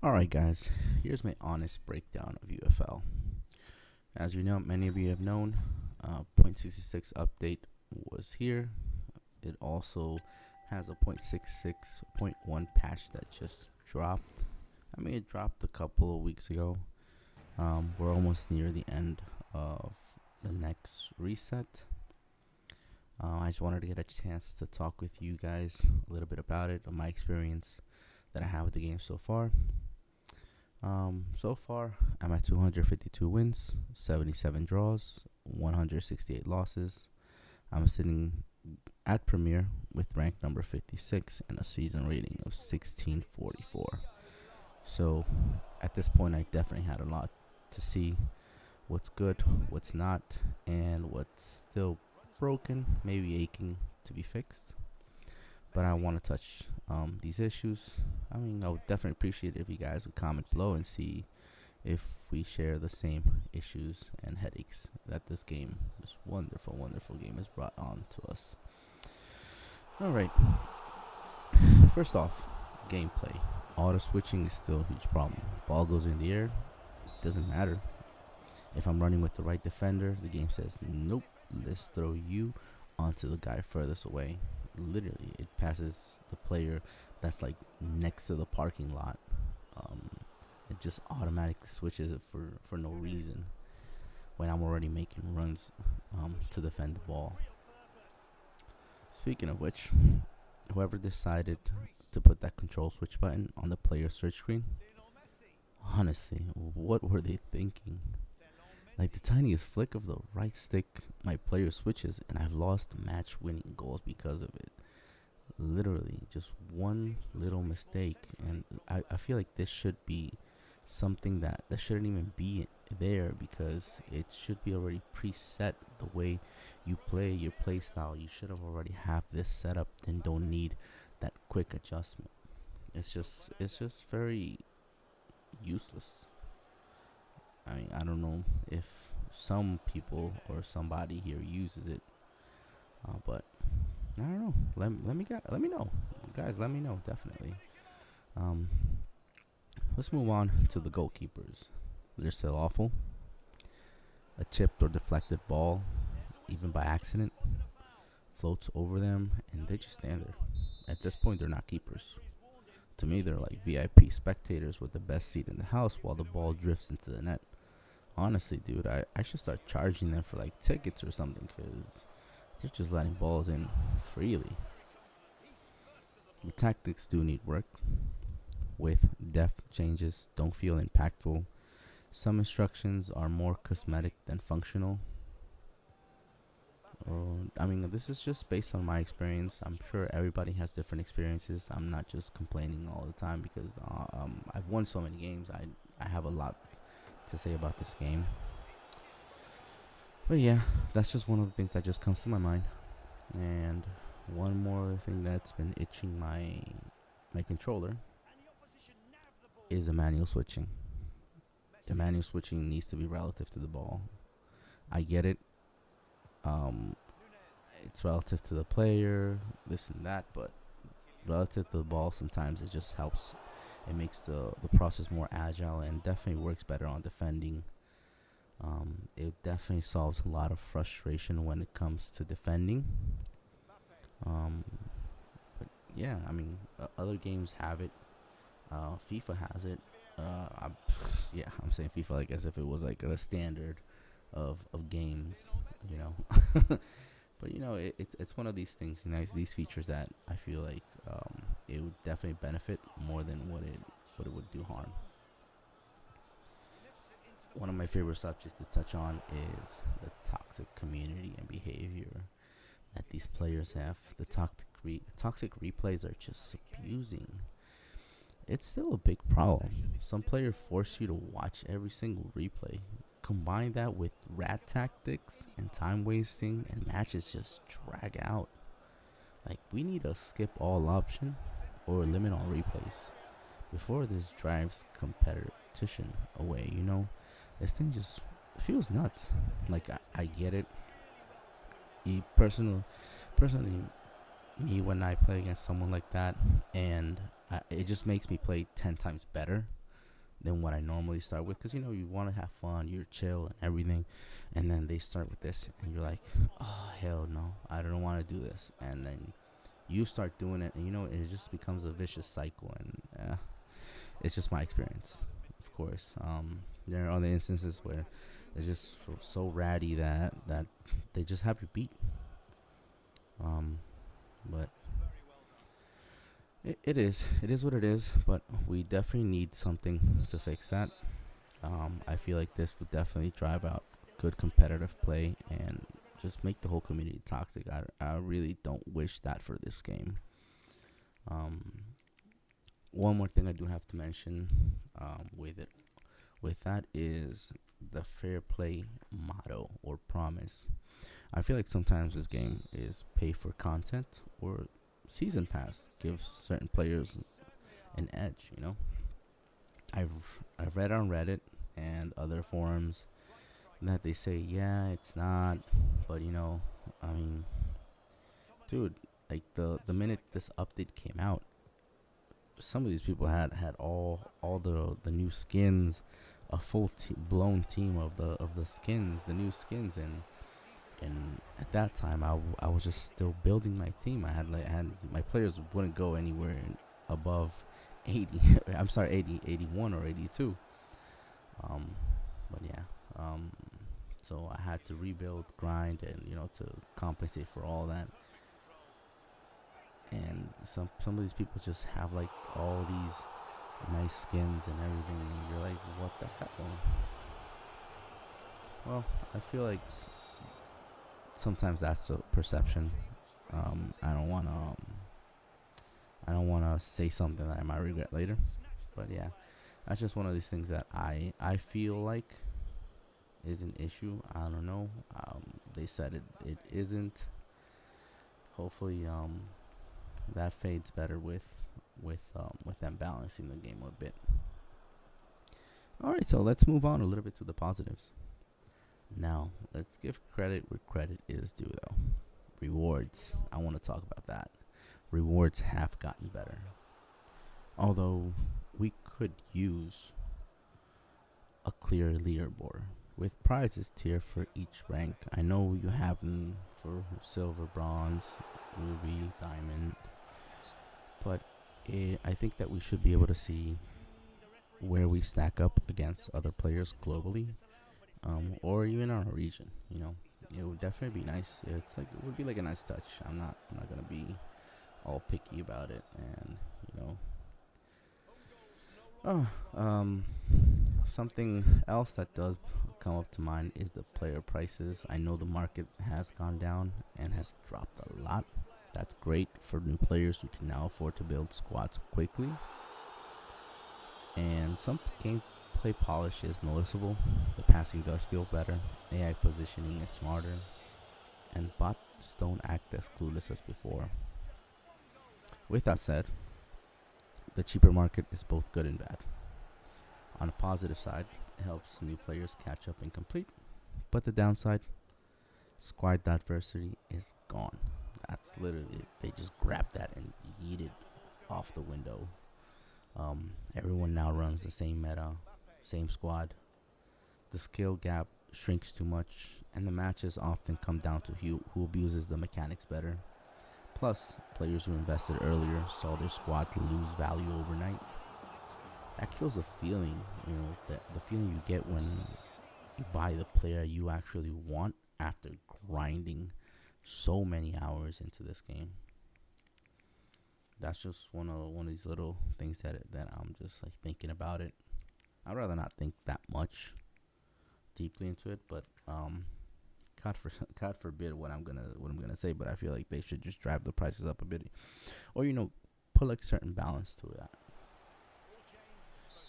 Alright, guys, here's my honest breakdown of UFL. As you know, many of you have known, .66 update was here. It also has a .66.1 patch that just dropped. It dropped a couple of weeks ago. We're almost near the end of the next reset. I just wanted to get a chance to talk with you guys a little bit about it, of my experience that I have with the game so far. So far, I'm at 252 wins, 77 draws, 168 losses. I'm sitting at Premier with rank number 56 and a season rating of 1644. So, at this point, I definitely had a lot to see what's good, what's not, and what's still broken, maybe aching to be fixed. But I want to touch these issues. I would definitely appreciate it if you guys would comment below and see if we share the same issues and headaches that this game, this wonderful, wonderful game, has brought on to us. Alright, first off, gameplay. Auto switching is still a huge problem. Ball goes in the air, doesn't matter. If I'm running with the right defender, the game says, nope, let's throw you onto the guy furthest away. Literally, it passes the player that's like next to the parking lot. It just automatically switches it for no reason when I'm already making runs to defend the ball. Speaking of which, whoever decided to put that control switch button on the player search screen, honestly, what were they thinking? Like the tiniest flick of the right stick, my player switches, and I've lost match-winning goals because of it. Literally, just one little mistake, and I feel like this should be something that shouldn't even be there, because it should be already preset the way you play your play style. You should have already have this set up and don't need that quick adjustment. It's just very useless. I don't know if some people or somebody here uses it, but I don't know. Let me know, guys. Let me know, definitely. Let's move on to the goalkeepers. They're still awful. A chipped or deflected ball, even by accident, floats over them, and they just stand there. At this point, they're not keepers. To me, they're like VIP spectators with the best seat in the house while the ball drifts into the net. Honestly, dude, I should start charging them for like tickets or something, because they're just letting balls in freely. The tactics do need work, with depth changes don't feel impactful. Some instructions are more cosmetic than functional. This is just based on my experience. I'm sure everybody has different experiences. I'm not just complaining all the time, because I've won so many games. I have a lot to say about this game. But yeah, that's just one of the things that just comes to my mind. And one more thing that's been itching my controller is the manual switching. The manual switching needs to be relative to the ball. I get it. It's relative to the player, this and that, but relative to the ball, sometimes it just helps. It makes the process more agile and definitely works better on defending. It definitely solves a lot of frustration when it comes to defending. But yeah, other games have it. FIFA has it. I'm saying FIFA like as if it was like a standard of games, you know. But it's one of these things, it's these features that I feel like it would definitely benefit more than what it would do harm. One of my favorite subjects to touch on is the toxic community and behavior that these players have. The toxic replays are just abusing. It's still a big problem. Some players force you to watch every single replay. Combine that with rat tactics and time wasting, and matches just drag out. Like, we need a skip all option or a limit on replays before this drives competition away. This thing just feels nuts. Like, I get it. Personally, me, when I play against someone like that, and it just makes me play 10 times better. than what I normally start with, because you want to have fun, you're chill and everything, and then they start with this, and you're like, oh hell no, I don't want to do this, and then you start doing it, and it just becomes a vicious cycle, and it's just my experience, of course. There are other instances where they're just so ratty that they just have you beat. But it is what it is. But we definitely need something to fix that. I feel like this would definitely drive out good competitive play and just make the whole community toxic. I really don't wish that for this game. One more thing I do have to mention with that is the fair play motto or promise. I feel like sometimes this game is pay for content or season pass gives certain players an edge. I've read on Reddit and other forums that they say, yeah, it's not, but I mean, dude, like the minute this update came out, some of these people had all the new skins, a full blown team of the skins, the new skins, and at that time I was just still building my team. I had my players wouldn't go anywhere above 80. I'm sorry, 80, 81 or 82. But yeah, so I had to rebuild, grind, and to compensate for all that. And some of these people just have like all these nice skins and everything, and you're like, what the heck? Well, I feel like sometimes that's a perception. I don't wanna say something that I might regret later, but yeah, that's just one of these things that I feel like is an issue. I don't know. They said it isn't. Hopefully, that fades better with them balancing the game a bit. All right, so let's move on a little bit to the positives. Now, let's give credit where credit is due, though. Rewards. I want to talk about that. Rewards have gotten better. Although, we could use a clear leaderboard with prizes tier for each rank. I know you have them for silver, bronze, ruby, diamond. But I think that we should be able to see where we stack up against other players globally, or even our region. It would definitely be nice. It would be like a nice touch. I'm not gonna be all picky about it, and something else that does come up to mind is the player prices. I know the market has gone down and has dropped a lot. That's great for new players who can now afford to build squads quickly. And some gameplay polish is noticeable. The passing does feel better. AI positioning is smarter. And bots don't act as clueless as before. With that said, the cheaper market is both good and bad. On a positive side, it helps new players catch up and complete. But the downside, squad diversity is gone. That's literally it. They just grabbed that and yeeted off the window. Everyone now runs the same meta, same squad. The skill gap shrinks too much, and the matches often come down to who abuses the mechanics better. Plus, players who invested earlier saw their squad lose value overnight. That kills the feeling, the feeling you get when you buy the player you actually want after grinding so many hours into this game. That's just one of these little things that I'm just like thinking about it. I'd rather not think that much deeply into it, but God forbid what I'm gonna say, but I feel like they should just drive the prices up a bit, or put like certain balance to that.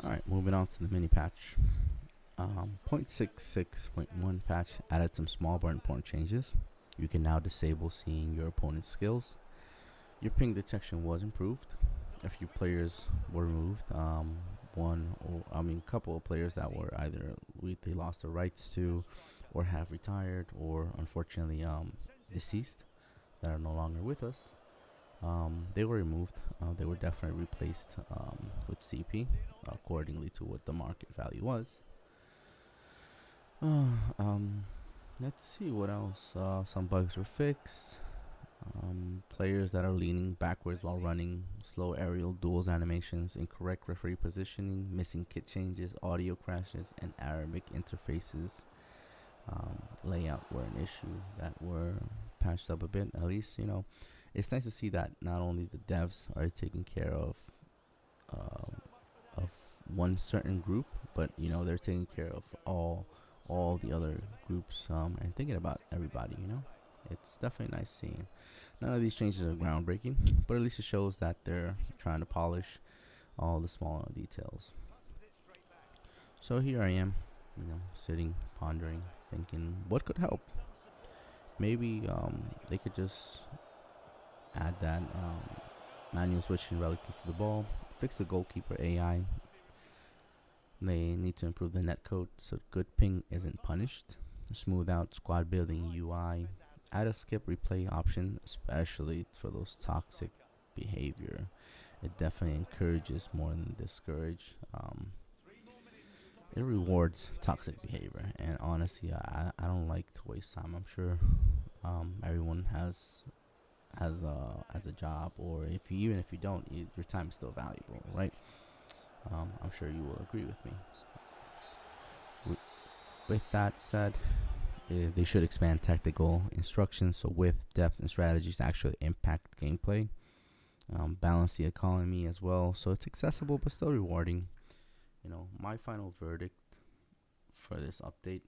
All right, moving on to the mini patch. 0.66.1 patch added some small but important changes. You can now disable seeing your opponent's skills. Your ping detection was improved. A few players were removed. A couple of players that were either they lost their rights to, or have retired, or unfortunately deceased, that are no longer with us. They were removed. They were definitely replaced with CP accordingly to what the market value was. Let's see what else. Some bugs were fixed. Players that are leaning backwards while running, slow aerial duels animations, incorrect referee positioning, missing kit changes, audio crashes, and Arabic interfaces layout were an issue that were patched up a bit. At least, it's nice to see that not only the devs are taking care um, of one certain group, but they're taking care of all the other groups and thinking about everybody. It's definitely nice seeing. None of these changes are groundbreaking, but at least it shows that they're trying to polish all the smaller details. So here I am, sitting, pondering, thinking, what could help? Maybe they could just add that manual switching relative to the ball, fix the goalkeeper AI. They need to improve the netcode so good ping isn't punished, smooth out squad building UI, add a skip replay option, especially for those toxic behavior. It definitely encourages more than discourage. It rewards toxic behavior, and honestly, I don't like to waste time. I'm sure everyone has a job, or even if you don't, your time is still valuable, right? I'm sure you will agree with me. With that said, they should expand tactical instructions so with depth and strategies to actually impact gameplay. Balance the economy as well so it's accessible but still rewarding. My final verdict for this update,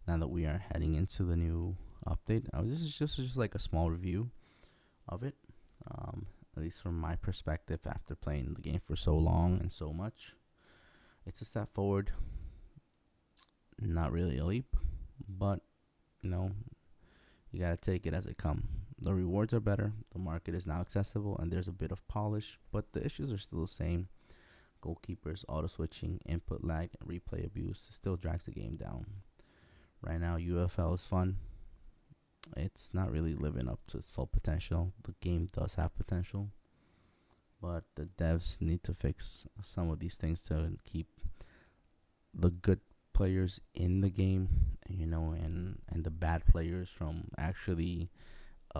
now that we are heading into the new update, this is just like a small review of it, at least from my perspective after playing the game for so long and so much. It's a step forward, not really a leap, but you gotta take it as it come. The rewards are better, the market is now accessible, and there's a bit of polish, but the issues are still the same. Goalkeepers, auto switching, input lag, and replay abuse still drags the game down. Right now, UFL is fun. It's not really living up to its full potential. The game does have potential, but the devs need to fix some of these things to keep the good players in the game, and the bad players from actually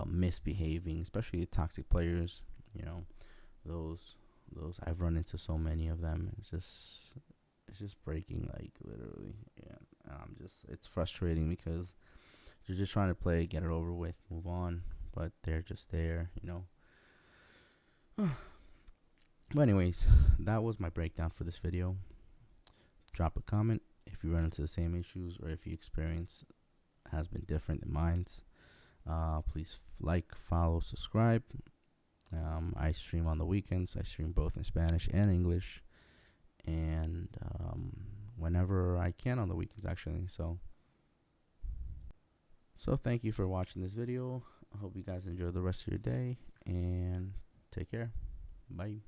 misbehaving, especially the toxic players. Those I've run into so many of them. It's just breaking, like, literally. Yeah, it's frustrating because you're just trying to play, get it over with, move on, but they're just there. But anyways, that was my breakdown for this video. Drop a comment if you run into the same issues or if your experience has been different than mine's. Please like, follow, subscribe. I stream on the weekends. I stream both in Spanish and English, and whenever I can on the weekends, actually. So thank you for watching this video. I hope you guys enjoy the rest of your day, and take care. Bye.